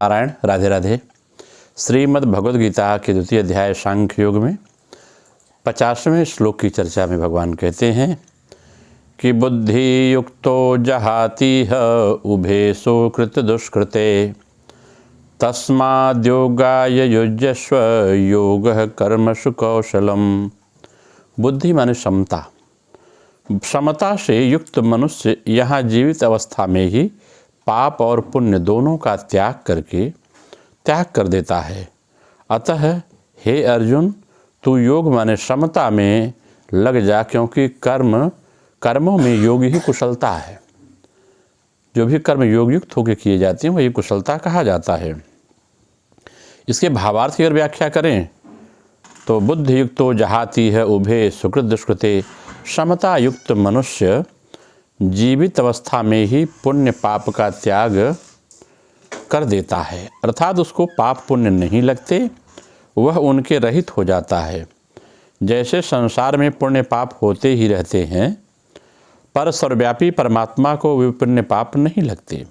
नारायण, राधे राधे। श्रीमद् भगवद गीता के द्वितीय अध्याय सांख्य योग में 50वें श्लोक की चर्चा में भगवान कहते हैं कि बुद्धि युक्तो जहातीह उभे सुकृत दुष्कृते तस्माद्योगाय युज्यस्व योगः कर्मसु कौशलम। बुद्धि माने क्षमता। क्षमता से युक्त मनुष्य यहाँ जीवित अवस्था में ही पाप और पुण्य दोनों का त्याग कर देता है। अतः हे अर्जुन, तू योग माने क्षमता में लग जा, क्योंकि कर्मों में योग ही कुशलता है। जो भी कर्म योग युक्त होकर किए जाते हैं वही कुशलता कहा जाता है। इसके भावार्थ की अगर व्याख्या करें तो बुद्धि युक्तो जहाती है उभे सुकृत दुष्कृते। क्षमता युक्त मनुष्य जीवित अवस्था में ही पुण्य पाप का त्याग कर देता है, अर्थात उसको पाप पुण्य नहीं लगते, वह उनके रहित हो जाता है। जैसे संसार में पुण्य पाप होते ही रहते हैं, पर सर्वव्यापी परमात्मा को वे पुण्य पाप नहीं लगते,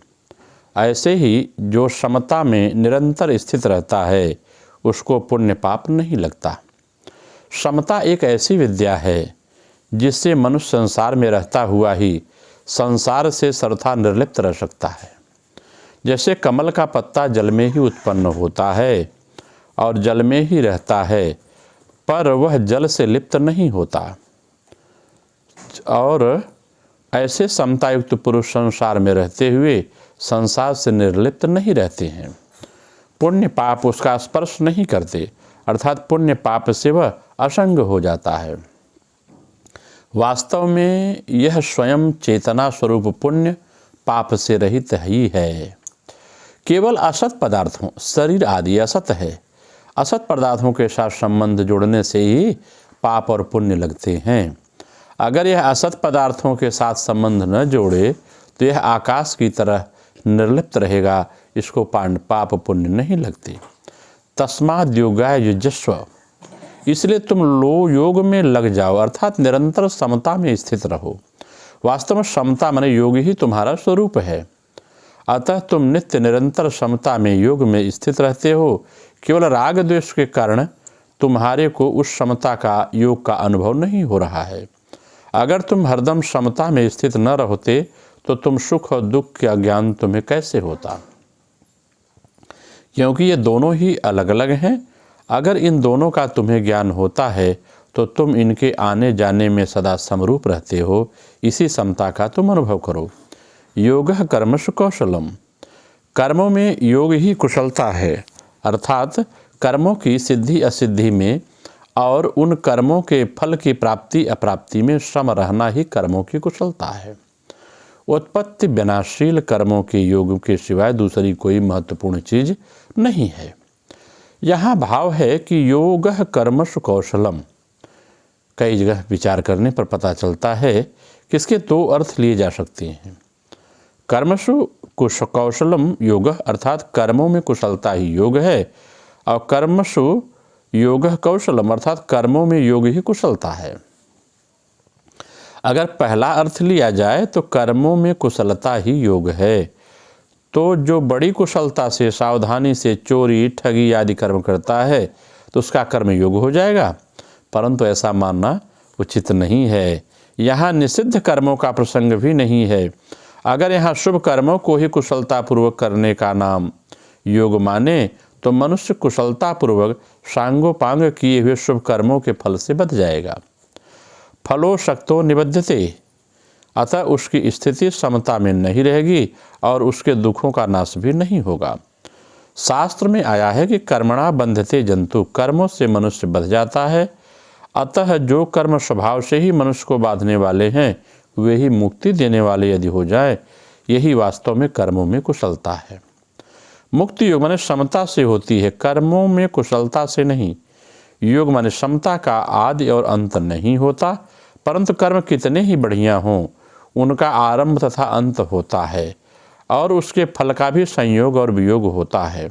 ऐसे ही जो क्षमता में निरंतर स्थित रहता है उसको पुण्य पाप नहीं लगता। क्षमता एक ऐसी विद्या है जिससे मनुष्य संसार में रहता हुआ ही संसार से सर्वथा निर्लिप्त रह सकता है। जैसे कमल का पत्ता जल में ही उत्पन्न होता है और जल में ही रहता है, पर वह जल से लिप्त नहीं होता, और ऐसे समतायुक्त पुरुष संसार में रहते हुए संसार से निर्लिप्त नहीं रहते हैं। पुण्य पाप उसका स्पर्श नहीं करते, अर्थात पुण्य पाप से वह असंग हो जाता है। वास्तव में यह स्वयं चेतना स्वरूप पुण्य पाप से रहित ही है। केवल असत पदार्थों, शरीर आदि असत है, असत पदार्थों के साथ संबंध जोड़ने से ही पाप और पुण्य लगते हैं। अगर यह असत पदार्थों के साथ संबंध न जोड़े तो यह आकाश की तरह निर्लिप्त रहेगा, इसको पाप पुण्य नहीं लगते। तस्माद् योगाय युज्यस्व, इसलिए तुम योग में लग जाओ, अर्थात निरंतर समता में स्थित रहो। वास्तव में समता माने योग ही तुम्हारा स्वरूप है, अतः तुम नित्य निरंतर समता में योग में स्थित रहते हो। केवल राग द्वेष के कारण तुम्हारे को उस समता का योग का अनुभव नहीं हो रहा है। अगर तुम हरदम समता में स्थित न रहते तो तुम सुख और दुख का ज्ञान तुम्हें कैसे होता, क्योंकि ये दोनों ही अलग अलग हैं। अगर इन दोनों का तुम्हें ज्ञान होता है तो तुम इनके आने जाने में सदा समरूप रहते हो। इसी समता का तुम अनुभव करो। योगः कर्मसु कौशलम, कर्मों में योग ही कुशलता है, अर्थात कर्मों की सिद्धि असिद्धि में और उन कर्मों के फल की प्राप्ति अप्राप्ति में सम रहना ही कर्मों की कुशलता है। उत्पत्ति विनाशील कर्मों के योग के सिवाय दूसरी कोई महत्वपूर्ण चीज नहीं है। यहाँ भाव है कि योगः कर्मसु कौशलम। कई जगह विचार करने पर पता चलता है कि इसके दो अर्थ लिए जा सकते हैं। कर्मसु कौशलम योग, अर्थात कर्मों में कुशलता ही योग है, और कर्मसु योगः कौशलम, अर्थात कर्मों में योग ही कुशलता है। अगर पहला अर्थ लिया जाए तो कर्मों में कुशलता ही योग है, तो जो बड़ी कुशलता से सावधानी से चोरी ठगी आदि कर्म करता है तो उसका कर्म योग हो जाएगा, परंतु ऐसा मानना उचित नहीं है। यहाँ निषिद्ध कर्मों का प्रसंग भी नहीं है। अगर यहाँ शुभ कर्मों को ही कुशलतापूर्वक करने का नाम योग माने तो मनुष्य कुशलतापूर्वक सांगोपांग किए हुए शुभ कर्मों के फल से बच जाएगा। फलो शक्तो निबध्यते, अतः उसकी स्थिति समता में नहीं रहेगी और उसके दुखों का नाश भी नहीं होगा। शास्त्र में आया है कि कर्मणा बंधते जंतु, कर्मों से मनुष्य बंध जाता है। अतः जो कर्म स्वभाव से ही मनुष्य को बांधने वाले हैं वे ही मुक्ति देने वाले यदि हो जाए, यही वास्तव में कर्मों में कुशलता है। मुक्ति योग माने समता से होती है, कर्मों में कुशलता से नहीं। योग माने समता का आदि और अंत नहीं होता, परंतु कर्म कितने ही बढ़िया हों उनका आरंभ तथा अंत होता है, और उसके फल का भी संयोग और वियोग होता है।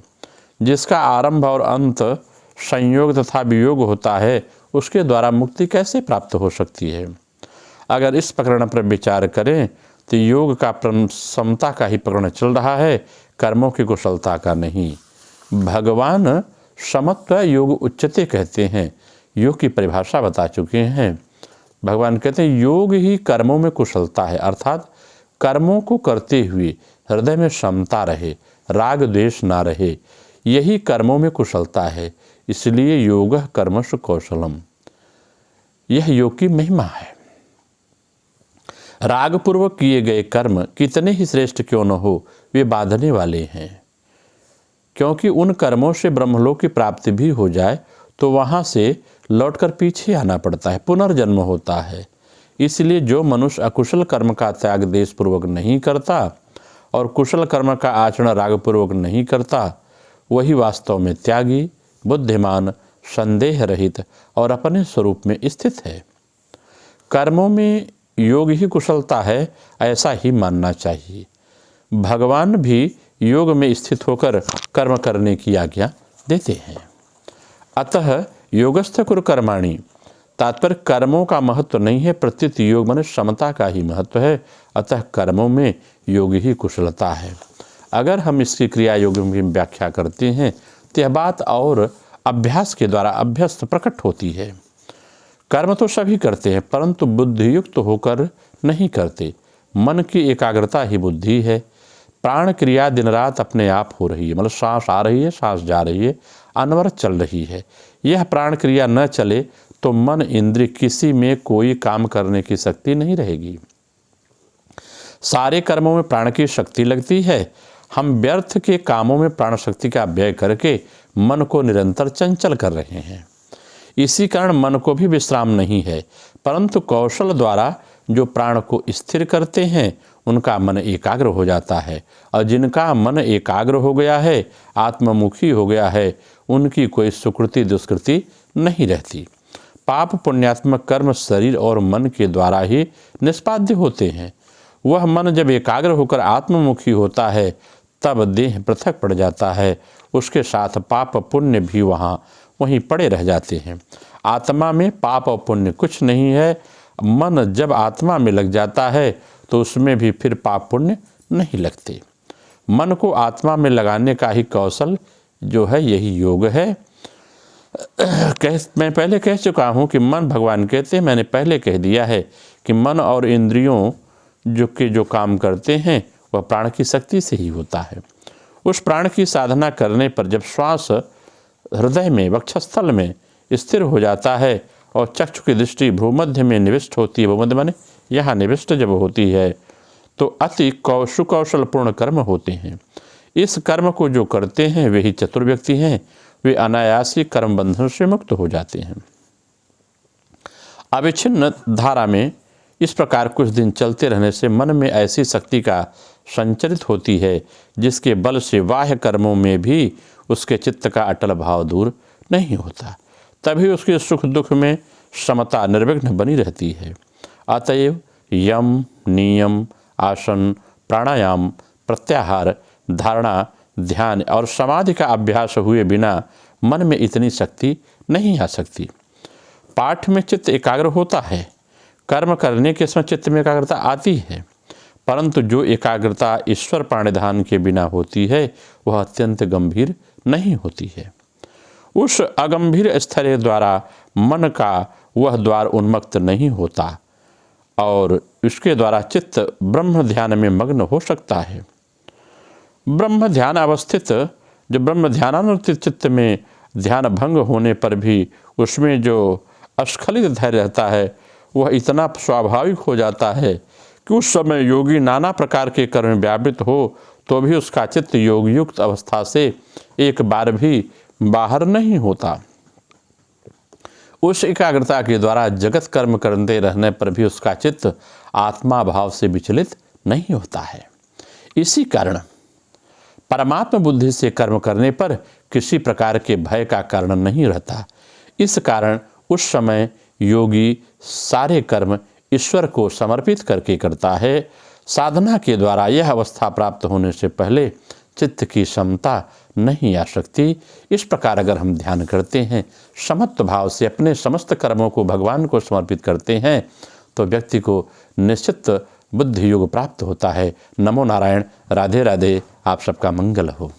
जिसका आरंभ और अंत संयोग तथा वियोग होता है उसके द्वारा मुक्ति कैसे प्राप्त हो सकती है। अगर इस प्रकरण पर विचार करें तो योग का समता का ही प्रकरण चल रहा है, कर्मों की कुशलता का नहीं। भगवान समत्व योग उच्चते कहते हैं, योग की परिभाषा बता चुके हैं। भगवान कहते हैं योग ही कर्मों में कुशलता है, अर्थात कर्मों को करते हुए हृदय में समता रहे, राग द्वेष ना रहे, यही कर्मों में कुशलता है। इसलिए योग कर्मसु कौशलम, यह योग की महिमा है। रागपूर्वक किए गए कर्म कितने ही श्रेष्ठ क्यों न हो, वे बांधने वाले हैं, क्योंकि उन कर्मों से ब्रह्मलोक की प्राप्ति भी हो जाए तो वहाँ से लौटकर पीछे आना पड़ता है, पुनर्जन्म होता है। इसलिए जो मनुष्य अकुशल कर्म का त्याग देशपूर्वक नहीं करता और कुशल कर्म का आचरण रागपूर्वक नहीं करता, वही वास्तव में त्यागी, बुद्धिमान, संदेह रहित और अपने स्वरूप में स्थित है। कर्मों में योग ही कुशलता है, ऐसा ही मानना चाहिए। भगवान भी योग में स्थित होकर कर्म करने की आज्ञा देते हैं। अतः योगस्थ कुरु कर्माणि, तात्पर्य कर्मों का महत्व नहीं है, प्रत्युत योग माने समता का ही महत्व है। अतः कर्मों में योग ही कुशलता है। अगर हम इसकी क्रिया योग की व्याख्या करते हैं तो यह बात और अभ्यास के द्वारा अभ्यस्त प्रकट होती है। कर्म तो सभी करते हैं, परंतु बुद्धियुक्त होकर नहीं करते। मन की एकाग्रता ही बुद्धि है। प्राण क्रिया दिन रात अपने आप हो रही है, मतलब सांस आ रही है, सांस जा रही है, अनवरत चल रही है। यह प्राण क्रिया न चले तो मन इंद्रिय किसी में कोई काम करने की शक्ति नहीं रहेगी। सारे कर्मों में प्राण की शक्ति लगती है। हम व्यर्थ के कामों में प्राण शक्ति का व्यय करके मन को निरंतर चंचल कर रहे हैं। इसी कारण मन को भी विश्राम नहीं है, परंतु कौशल द्वारा जो प्राण को स्थिर करते हैं उनका मन एकाग्र हो जाता है, और जिनका मन एकाग्र हो गया है, आत्ममुखी हो गया है, उनकी कोई सुकृति दुष्कृति नहीं रहती। पाप पुण्यात्मक कर्म शरीर और मन के द्वारा ही निष्पाद्य होते हैं। वह मन जब एकाग्र होकर आत्ममुखी होता है तब देह पृथक पड़ जाता है, उसके साथ पाप पुण्य भी वहीं पड़े रह जाते हैं। आत्मा में पाप और पुण्य कुछ नहीं है। मन जब आत्मा में लग जाता है तो उसमें भी फिर पाप पुण्य नहीं लगते। मन को आत्मा में लगाने का ही कौशल जो है यही योग है। मैं पहले कह चुका हूँ कि मन, भगवान कहते हैं, मैंने पहले कह दिया है कि मन और इंद्रियों जो काम करते हैं वह प्राण की शक्ति से ही होता है। उस प्राण की साधना करने पर जब श्वास हृदय में, वक्षस्थल में स्थिर हो जाता है और चक्षु की दृष्टि भ्रूमध्य में निविष्ट होती है, भूमध्य माने यहाँ निविष्ट जब होती है, तो अति सुकौशलपूर्ण कर्म होते हैं। इस कर्म को जो करते हैं वे ही चतुर व्यक्ति हैं। वे अनायासी कर्म बंधन से मुक्त हो जाते हैं। अविच्छिन्न धारा में इस प्रकार कुछ दिन चलते रहने से मन में ऐसी शक्ति का संचरित होती है जिसके बल से बाह्य कर्मों में भी उसके चित्त का अटल भाव दूर नहीं होता। तभी उसके सुख दुख में समता निर्विघ्न बनी रहती है। अतएव यम, नियम, आसन, प्राणायाम, प्रत्याहार, धारणा, ध्यान और समाधि का अभ्यास हुए बिना मन में इतनी शक्ति नहीं आ सकती। पाठ में चित्त एकाग्र होता है, कर्म करने के समय चित्त में एकाग्रता आती है, परंतु जो एकाग्रता ईश्वर प्राणिधान के बिना होती है वह अत्यंत गंभीर नहीं होती है। उस अगंभीर स्थैर्य द्वारा मन का वह द्वार उन्मुक्त नहीं होता और इसके द्वारा चित्त ब्रह्म ध्यान में मग्न हो सकता है। ब्रह्म ध्यान अवस्थित, जो ब्रह्म ध्यानानुष्ठित चित्त में ध्यान भंग होने पर भी उसमें जो अस्खलित धैर्य रहता है वह इतना स्वाभाविक हो जाता है कि उस समय योगी नाना प्रकार के कर्म में व्यापृत हो तो भी उसका चित्त योगयुक्त अवस्था से एक बार भी बाहर नहीं होता। उस एकाग्रता के द्वारा जगत कर्म करते रहने पर भी उसका चित्त आत्मा भाव से विचलित नहीं होता है। इसी कारण परमात्मा बुद्धि से कर्म करने पर किसी प्रकार के भय का कारण नहीं रहता। इस कारण उस समय योगी सारे कर्म ईश्वर को समर्पित करके करता है। साधना के द्वारा यह अवस्था प्राप्त होने से पहले चित्त की समता नहीं आ सकती। इस प्रकार अगर हम ध्यान करते हैं, समत्व भाव से अपने समस्त कर्मों को भगवान को समर्पित करते हैं तो व्यक्ति को निश्चित बुद्धि योग प्राप्त होता है। नमो नारायण। राधे राधे। आप सबका मंगल हो।